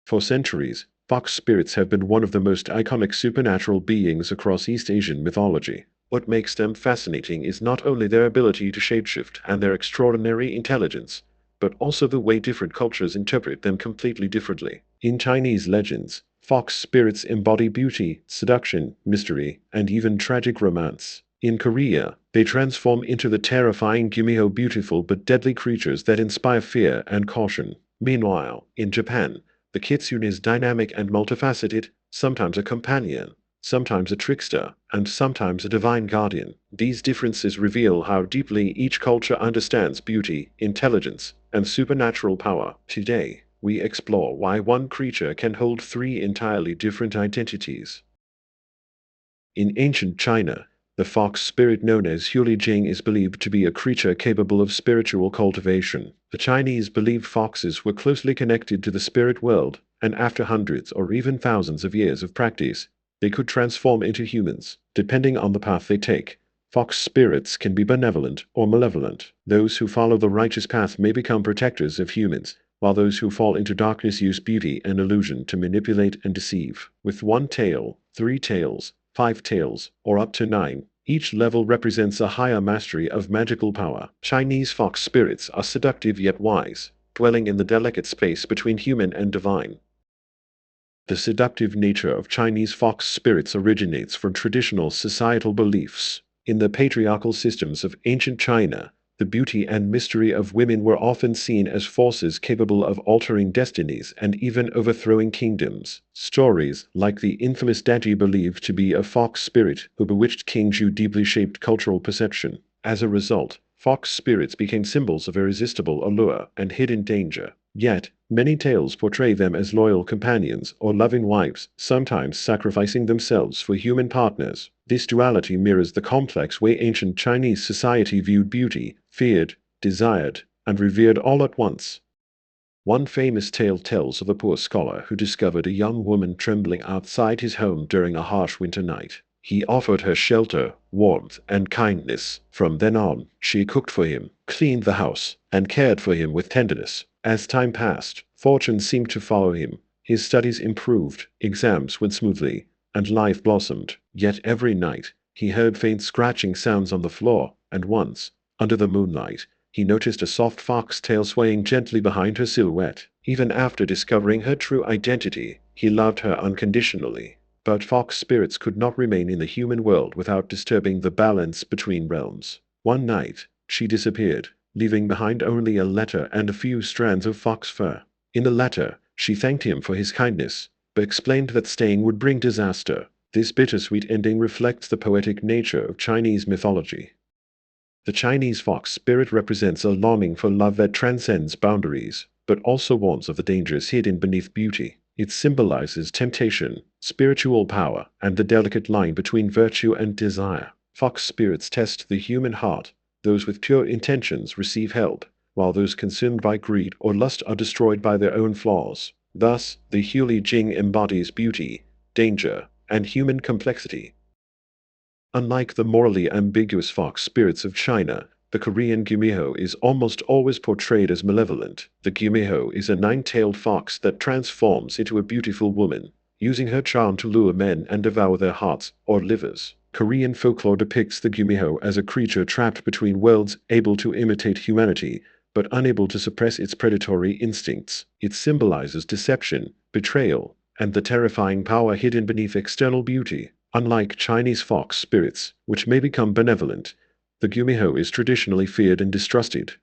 For centuries, fox spirits have been one of the most iconic supernatural beings across East Asian mythology. What makes them fascinating is not only their ability to shapeshift and their extraordinary intelligence, but also the way different cultures interpret them completely differently. In Chinese legends, fox spirits embody beauty, seduction, mystery, and even tragic romance. In Korea, they transform into the terrifying Gumiho, beautiful but deadly creatures that inspire fear and caution. Meanwhile, in Japan, the Kitsune is dynamic and multifaceted, sometimes a companion, sometimes a trickster, and sometimes a divine guardian. These differences reveal how deeply each culture understands beauty, intelligence, and supernatural power. Today, we explore why one creature can hold three entirely different identities. In ancient China, the fox spirit known as Húli Jīng is believed to be a creature capable of spiritual cultivation. The Chinese believed foxes were closely connected to the spirit world, and after hundreds or even thousands of years of practice, they could transform into humans. Depending on the path they take, fox spirits can be benevolent or malevolent. Those who follow the righteous path may become protectors of humans, while those who fall into darkness use beauty and illusion to manipulate and deceive. With one tail, three tails, 5 tails, or up to 9. Each level represents a higher mastery of magical power. Chinese fox spirits are seductive yet wise, dwelling in the delicate space between human and divine. The seductive nature of Chinese fox spirits originates from traditional societal beliefs. In the patriarchal systems of ancient China, the beauty and mystery of women were often seen as forces capable of altering destinies and even overthrowing kingdoms. Stories like the infamous Daji believed to be a fox spirit who bewitched King Zhu deeply shaped cultural perception. As a result, fox spirits became symbols of irresistible allure and hidden danger. Yet, many tales portray them as loyal companions or loving wives, sometimes sacrificing themselves for human partners. This duality mirrors the complex way ancient Chinese society viewed beauty, feared, desired, and revered all at once. One famous tale tells of a poor scholar who discovered a young woman trembling outside his home during a harsh winter night. He offered her shelter, warmth, and kindness. From then on, she cooked for him, cleaned the house, and cared for him with tenderness. As time passed, fortune seemed to follow him. His studies improved, exams went smoothly, and life blossomed. Yet every night, he heard faint scratching sounds on the floor, and once, under the moonlight, he noticed a soft fox tail swaying gently behind her silhouette. Even after discovering her true identity, he loved her unconditionally. But fox spirits could not remain in the human world without disturbing the balance between realms. One night, she disappeared, leaving behind only a letter and a few strands of fox fur. In the letter, she thanked him for his kindness, but explained that staying would bring disaster. This bittersweet ending reflects the poetic nature of Chinese mythology. The Chinese fox spirit represents a longing for love that transcends boundaries, but also warns of the dangers hidden beneath beauty. It symbolizes temptation, spiritual power, and the delicate line between virtue and desire. Fox spirits test the human heart. Those with pure intentions receive help, while those consumed by greed or lust are destroyed by their own flaws. Thus, the Húli Jīng embodies beauty, danger, and human complexity. Unlike the morally ambiguous fox spirits of China, the Korean Gumiho is almost always portrayed as malevolent. The Gumiho is a 9-tailed fox that transforms into a beautiful woman, using her charm to lure men and devour their hearts or livers. Korean folklore depicts the Gumiho as a creature trapped between worlds, able to imitate humanity, but unable to suppress its predatory instincts. It symbolizes deception, betrayal, and the terrifying power hidden beneath external beauty. Unlike Chinese fox spirits, which may become benevolent, the Gumiho is traditionally feared and distrusted.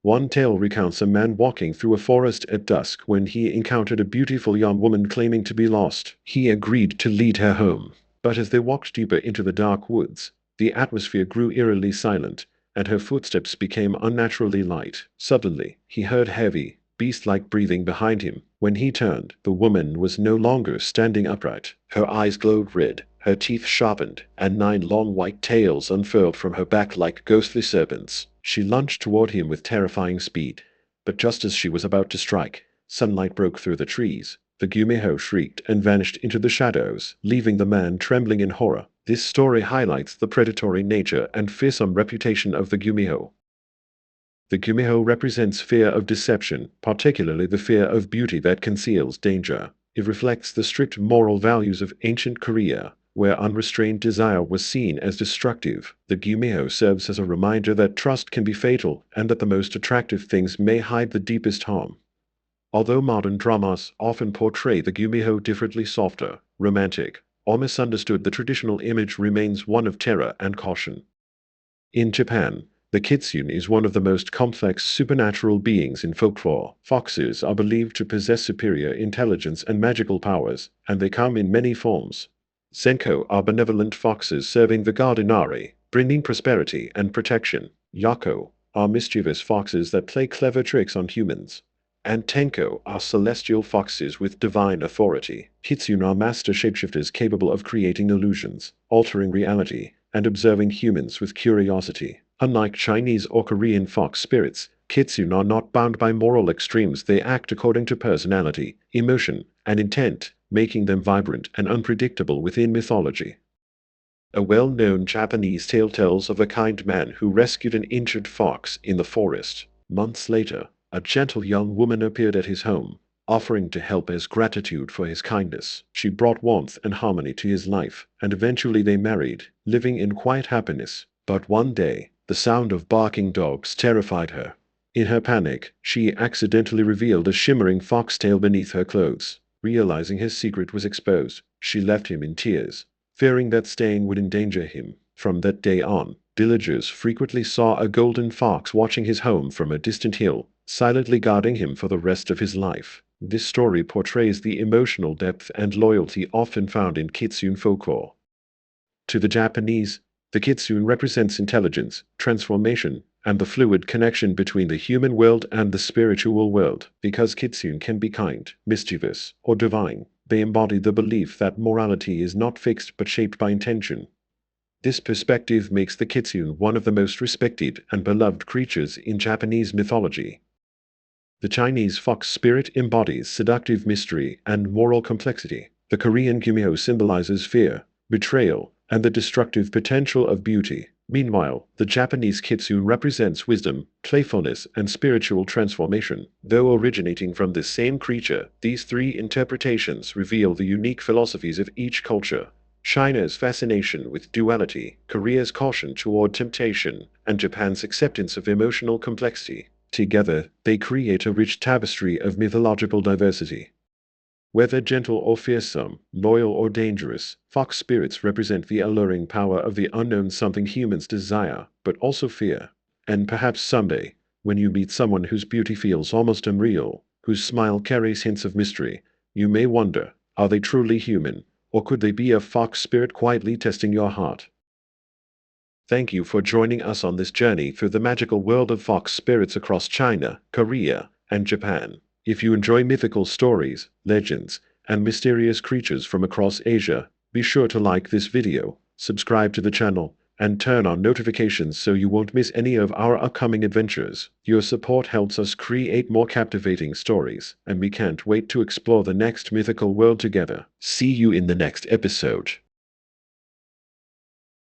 One tale recounts a man walking through a forest at dusk when he encountered a beautiful young woman claiming to be lost. He agreed to lead her home, but as they walked deeper into the dark woods, the atmosphere grew eerily silent, and her footsteps became unnaturally light. Suddenly, he heard heavy, beast-like breathing behind him. When he turned, the woman was no longer standing upright. Her eyes glowed red, her teeth sharpened, and 9 long white tails unfurled from her back like ghostly serpents. She lunged toward him with terrifying speed, but just as she was about to strike, sunlight broke through the trees. The Gumiho shrieked and vanished into the shadows, leaving the man trembling in horror. This story highlights the predatory nature and fearsome reputation of the Gumiho. The Gumiho represents fear of deception, particularly the fear of beauty that conceals danger. It reflects the strict moral values of ancient Korea, where unrestrained desire was seen as destructive. The Gumiho serves as a reminder that trust can be fatal and that the most attractive things may hide the deepest harm. Although modern dramas often portray the Gumiho differently softer, romantic, or misunderstood, the traditional image remains one of terror and caution. In Japan, the Kitsune is one of the most complex supernatural beings in folklore. Foxes are believed to possess superior intelligence and magical powers, and they come in many forms. Senko are benevolent foxes serving the god Inari, bringing prosperity and protection. Yako are mischievous foxes that play clever tricks on humans. And Tenko are celestial foxes with divine authority. Kitsune are master shapeshifters capable of creating illusions, altering reality, and observing humans with curiosity. Unlike Chinese or Korean fox spirits, Kitsune are not bound by moral extremes. They act according to personality, emotion, and intent, making them vibrant and unpredictable within mythology. A well-known Japanese tale tells of a kind man who rescued an injured fox in the forest. Months later, a gentle young woman appeared at his home, offering to help as gratitude for his kindness. She brought warmth and harmony to his life, and eventually they married, living in quiet happiness. But one day, the sound of barking dogs terrified her. In her panic, she accidentally revealed a shimmering foxtail beneath her clothes. Realizing his secret was exposed, she left him in tears, fearing that staying would endanger him. From that day on, villagers frequently saw a golden fox watching his home from a distant hill, silently guarding him for the rest of his life. This story portrays the emotional depth and loyalty often found in Kitsune folklore. To the Japanese, the Kitsune represents intelligence, transformation, and the fluid connection between the human world and the spiritual world. Because Kitsune can be kind, mischievous, or divine, they embody the belief that morality is not fixed but shaped by intention. This perspective makes the Kitsune one of the most respected and beloved creatures in Japanese mythology. The Chinese fox spirit embodies seductive mystery and moral complexity. The Korean Gumiho symbolizes fear, betrayal, and the destructive potential of beauty. Meanwhile, the Japanese Kitsune represents wisdom, playfulness, and spiritual transformation. Though originating from the same creature, these three interpretations reveal the unique philosophies of each culture. China's fascination with duality, Korea's caution toward temptation, and Japan's acceptance of emotional complexity. Together, they create a rich tapestry of mythological diversity. Whether gentle or fearsome, loyal or dangerous, fox spirits represent the alluring power of the unknown, something humans desire, but also fear. And perhaps someday, when you meet someone whose beauty feels almost unreal, whose smile carries hints of mystery, you may wonder, are they truly human, or could they be a fox spirit quietly testing your heart? Thank you for joining us on this journey through the magical world of fox spirits across China, Korea, and Japan. If you enjoy mythical stories, legends, and mysterious creatures from across Asia, be sure to like this video, subscribe to the channel, and turn on notifications so you won't miss any of our upcoming adventures. Your support helps us create more captivating stories, and we can't wait to explore the next mythical world together. See you in the next episode.